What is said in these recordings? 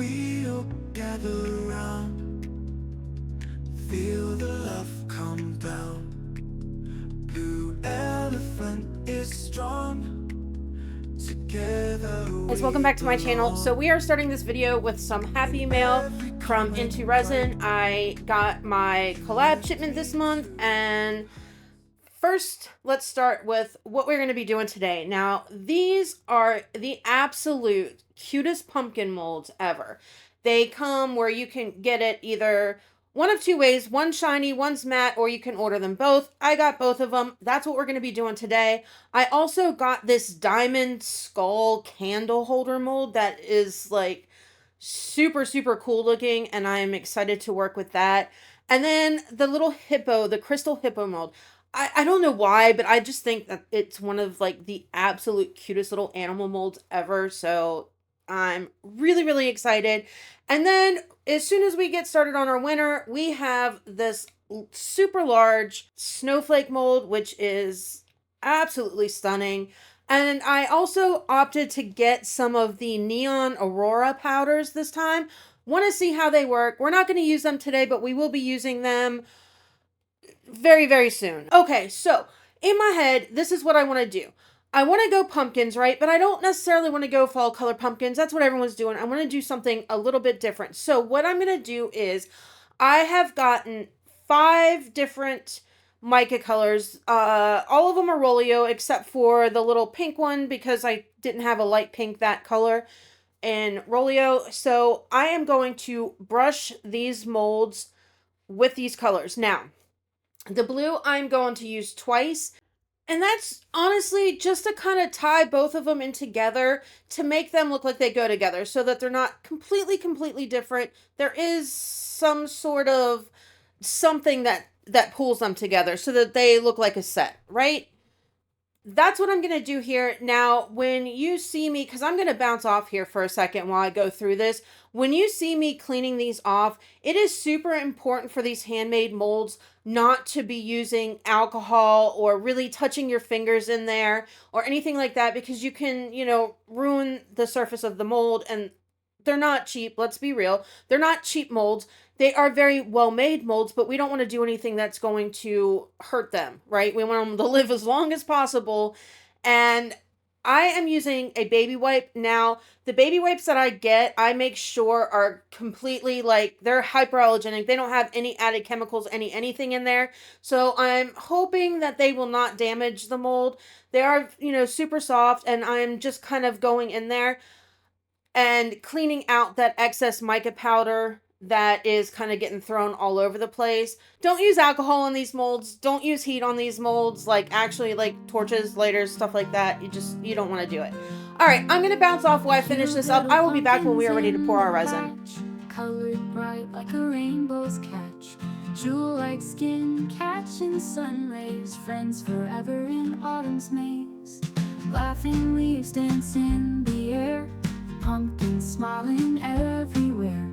we'll gather around, feel the love come down. Blue elephant is strong. Together. Guys, welcome back to my channel. So we are starting this video with some happy mail from Into Resin. I got my collab shipment this month, and first let's start with what we're going to be doing today. Now, these are the absolute cutest pumpkin molds ever. They come where you can get it either one of two ways, one shiny, one's matte, or you can order them both. I got both of them. That's what we're going to be doing today. I also got this diamond skull candle holder mold that is like super, super cool looking, and I am excited to work with that. And then the little hippo, the crystal hippo mold. I don't know why, but I just think that it's one of like the absolute cutest little animal molds ever. So I'm really, really excited. And then as soon as we get started on our winter, we have this super large snowflake mold, which is absolutely stunning. And I also opted to get some of the neon aurora powders this time. Want to see how they work. We're not going to use them today, but we will be using them very, very soon. Okay, so in my head, this is what I want to do. I want to go pumpkins, right? But I don't necessarily want to go fall color pumpkins. That's what everyone's doing. I want to do something a little bit different. So what I'm going to do is I have gotten 5 different mica colors. All of them are Rolio except for the little pink one because I didn't have a light pink that color in Rolio. So I am going to brush these molds with these colors. Now, the blue I'm going to use twice. And that's honestly just to kind of tie both of them in together to make them look like they go together so that they're not completely different. There is some sort of something that pulls them together so that they look like a set, right? That's what I'm going to do here. Now, when you see me, because I'm going to bounce off here for a second while I go through this. When you see me cleaning these off, it is super important for these handmade molds not to be using alcohol or really touching your fingers in there or anything like that, because you can, ruin the surface of the mold. And they're not cheap. Let's be real. They're not cheap molds. They are very well-made molds, but we don't want to do anything that's going to hurt them, right? We want them to live as long as possible. And I am using a baby wipe. Now, the baby wipes that I get, I make sure are completely they're hyperallergenic. They don't have any added chemicals, anything in there. So I'm hoping that they will not damage the mold. They are, super soft, and I'm just kind of going in there and cleaning out that excess mica powder that is kind of getting thrown all over the place. Don't use alcohol on these molds. Don't use heat on these molds. Actually, torches, lighters, stuff like that. You don't want to do it. All right, I'm going to bounce off while I finish this up. I will be back when we are ready to pour our resin. Colored bright like a rainbow's catch. Jewel like skin, catching sun rays. Friends forever in autumn's maze. Laughing leaves dance in the air. Pumpkins smiling everywhere.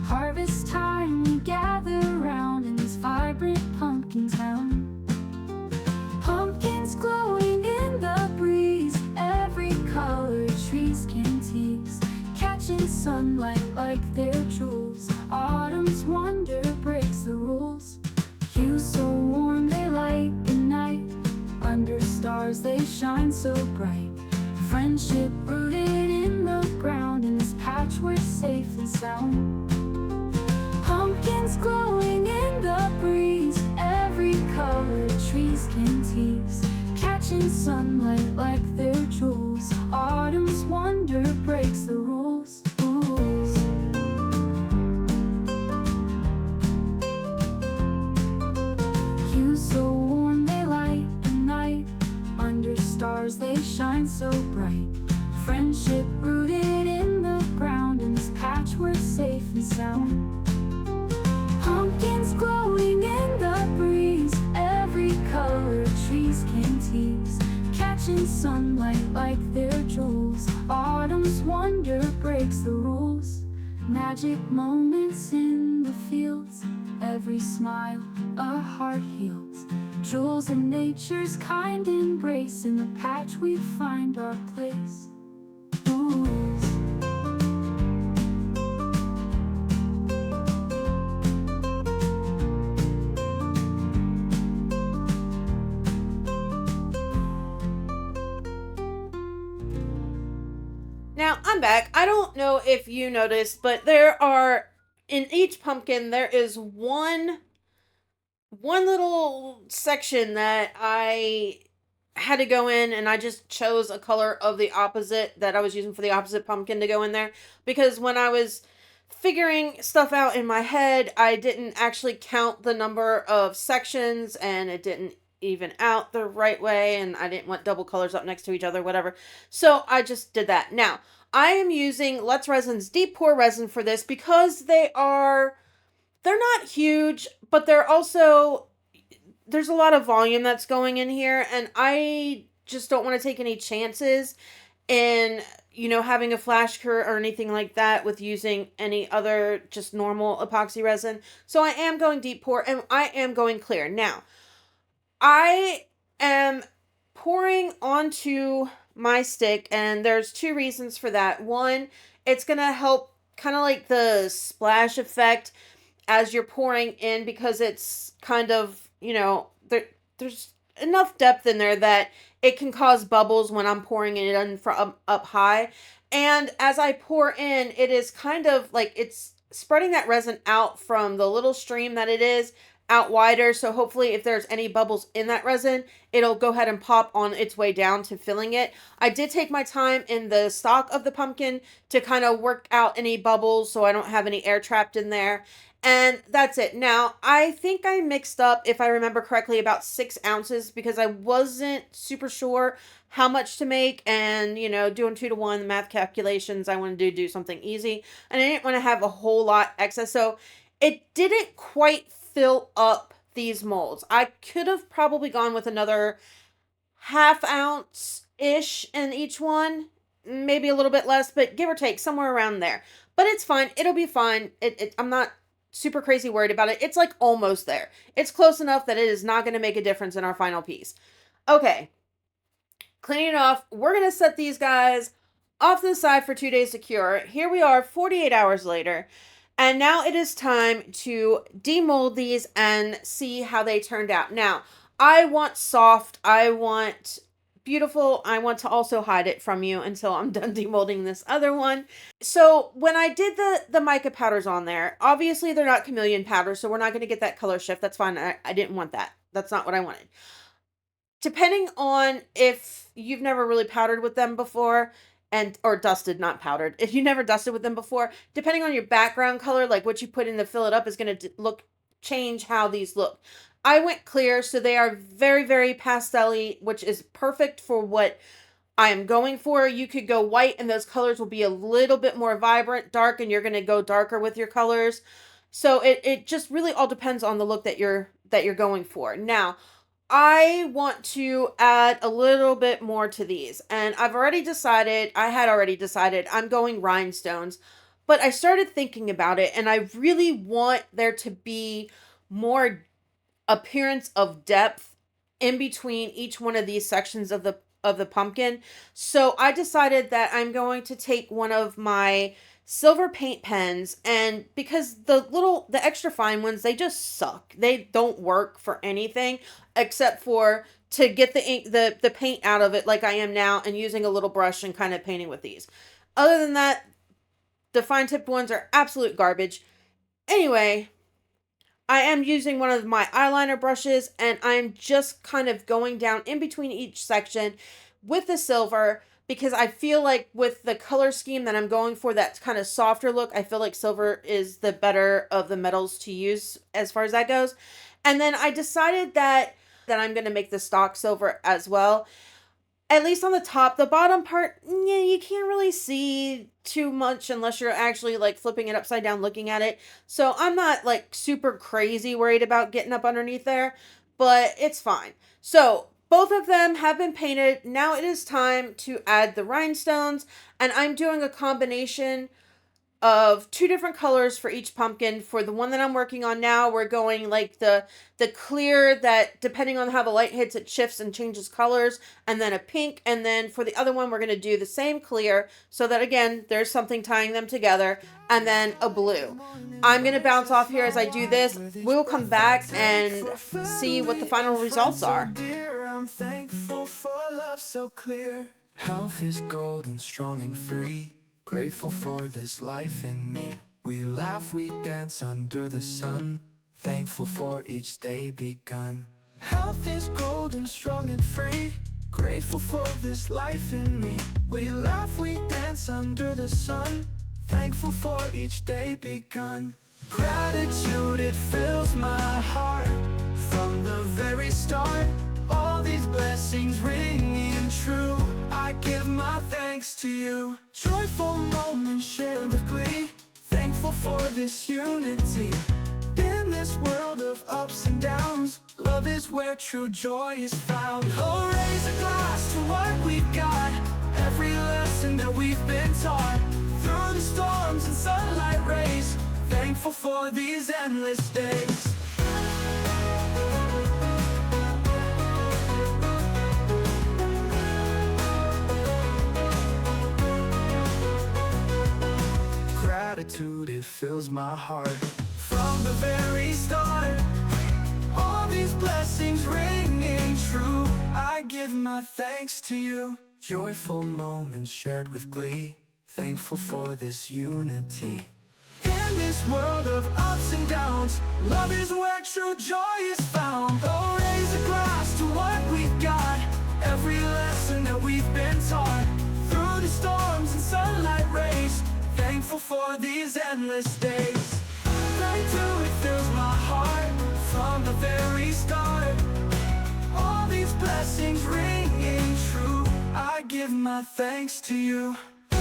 Harvest time, we gather round in this vibrant pumpkin town. Pumpkins glowing in the breeze, every color trees can tease, catching sunlight like they're jewels. Autumn's wonder breaks the rules. Hues so warm they light the night, under stars they shine so bright. Friendship rooted in the ground, in this patch we're safe and sound. Pumpkins glowing in the breeze, every color trees can tease, catching sunlight like they're jewels. Autumn's wonder breaks the rules. Hues so warm they light the night, under stars they shine so bright. Friendship rooted in the ground, in this patch we're safe and sound. Pumpkins glowing in the breeze, every color trees can tease, catching sunlight like they're jewels. Autumn's wonder breaks the rules. Magic moments in the fields, every smile a heart heals. Jewels in nature's kind embrace, in the patch we find our place. know if you noticed, but there are, in each pumpkin, there is one little section that I had to go in, and I just chose a color of the opposite that I was using for the opposite pumpkin to go in there, because when I was figuring stuff out in my head, I didn't actually count the number of sections, and it didn't even out the right way, and I didn't want double colors up next to each other, whatever. So I just did that. Now, I am using Let's Resin's Deep Pour Resin for this because they're not huge, but they're also, there's a lot of volume that's going in here, and I just don't want to take any chances in, having a flash cure or anything like that with using any other just normal epoxy resin. So I am going deep pour, and I am going clear. Now, I am pouring onto my stick, and there's two reasons for that. One, it's going to help kind of like the splash effect as you're pouring in, because it's kind of, there's enough depth in there that it can cause bubbles when I'm pouring it in from up high. And as I pour in, it is kind of like it's spreading that resin out from the little stream that it is out wider. So hopefully if there's any bubbles in that resin, it'll go ahead and pop on its way down to filling it. I did take my time in the stock of the pumpkin to kind of work out any bubbles so I don't have any air trapped in there. And that's it. Now, I think I mixed up, if I remember correctly, about 6 ounces because I wasn't super sure how much to make. And, doing 2 to 1 math calculations, I wanted to do something easy. And I didn't want to have a whole lot excess. So it didn't quite fill up these molds. I could have probably gone with another ½ ounce-ish in each one. Maybe a little bit less, but give or take, somewhere around there. But it's fine. It'll be fine. I'm not super crazy worried about it. It's like almost there. It's close enough that it is not going to make a difference in our final piece. Okay. Cleaning it off. We're going to set these guys off to the side for 2 days to cure. Here we are 48 hours later. And now it is time to demold these and see how they turned out. Now, I want soft. I want beautiful. I want to also hide it from you until I'm done demolding this other one. So when I did the mica powders on there, obviously they're not chameleon powders, so we're not going to get that color shift. That's fine. I didn't want that. That's not what I wanted. Depending on if you've never really powdered with them before, or dusted, not powdered. If you never dusted with them before, depending on your background color, like what you put in to fill it up is going to change how these look. I went clear, so they are very, very pastel-y, which is perfect for what I am going for. You could go white and those colors will be a little bit more vibrant. Dark, and you're going to go darker with your colors. So it just really all depends on the look that you're going for. Now, I want to add a little bit more to these, and I had already decided I'm going rhinestones, but I started thinking about it, and I really want there to be more appearance of depth in between each one of these sections of the pumpkin. So I decided that I'm going to take one of my silver paint pens, and because the extra fine ones, they just suck. They don't work for anything except for to get the ink, the paint out of it like I am now, and using a little brush and kind of painting with these. Other than that, the fine tipped ones are absolute garbage. Anyway, I am using one of my eyeliner brushes, and I'm just kind of going down in between each section with the silver, because I feel like with the color scheme that I'm going for, that kind of softer look, I feel like silver is the better of the metals to use as far as that goes. And then I decided that I'm going to make the stock silver as well. At least on the top. The bottom part, yeah, you can't really see too much unless you're actually like flipping it upside down looking at it. So I'm not like super crazy worried about getting up underneath there, but it's fine. So both of them have been painted. Now it is time to add the rhinestones, and I'm doing a combination of 2 different colors for each pumpkin. For the one that I'm working on now, we're going like the clear that, depending on how the light hits, it shifts and changes colors, and then a pink. And then for the other one, we're going to do the same clear, so that again, there's something tying them together, and then a blue. I'm going to bounce off here as I do this. We'll come back and see what the final results are. I'm thankful for love so clear. Health is golden, strong and free. Grateful for this life in me. We laugh, we dance under the sun. Thankful for each day begun. Health is golden, strong and free. Grateful for this life in me. We laugh, we dance under the sun. Thankful for each day begun. Gratitude, it fills my heart. From the very start, all these blessings ringing true. I give my thanks to you. Joyful moments shared with glee. Thankful for this unity. In this world of ups and downs, love is where true joy is found. Oh, raise a glass to what we've got. Every lesson that we've been taught. Through the storms and sunlight rays. Thankful for these endless days. Gratitude, it fills my heart. From the very start, all these blessings ringing true. I give my thanks to you. Joyful moments shared with glee. Thankful for this unity. In this world of ups and downs, love is where true joy is found. Oh, raise a glass to what we've got. Every lesson that we've been taught. Through the storms and sunlight rays. Thankful for these endless days. Gratitude, it fills my heart. From the very start, all these blessings ringing true. I give my thanks to you. I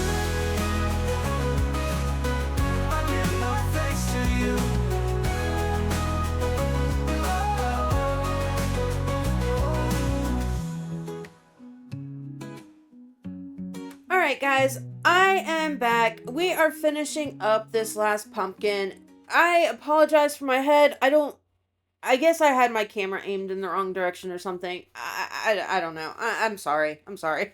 give my thanks to you. Alright guys, I am back. We are finishing up this last pumpkin. I apologize for my head. I guess I had my camera aimed in the wrong direction or something. I don't know. I'm sorry. I'm sorry.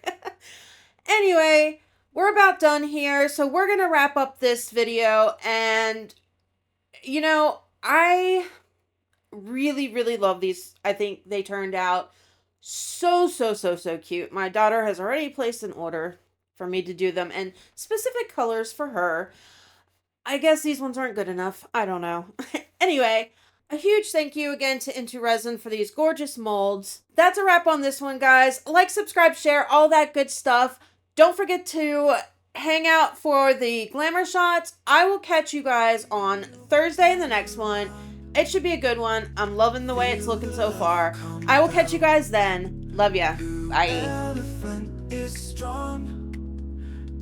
Anyway, we're about done here. So we're going to wrap up this video. And, you know, I really, really love these. I think they turned out so cute. My daughter has already placed an order for me to do them and specific colors for her. I guess these ones aren't good enough. I don't know. Anyway, a huge thank you again to Into Resin for these gorgeous molds. That's a wrap on this one, guys. Like, subscribe, share, all that good stuff. Don't forget to hang out for the glamour shots. I will catch you guys on Thursday in the next one. It should be a good one. I'm loving the way it's looking so far. I will catch you guys then. Love ya. Bye. Elephant is strong.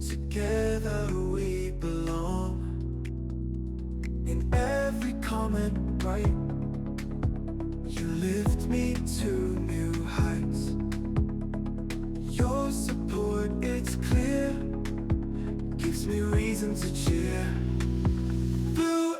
Together we belong. In every comment bright, you lift me to new heights. Your support, it's clear, gives me reason to cheer. Blue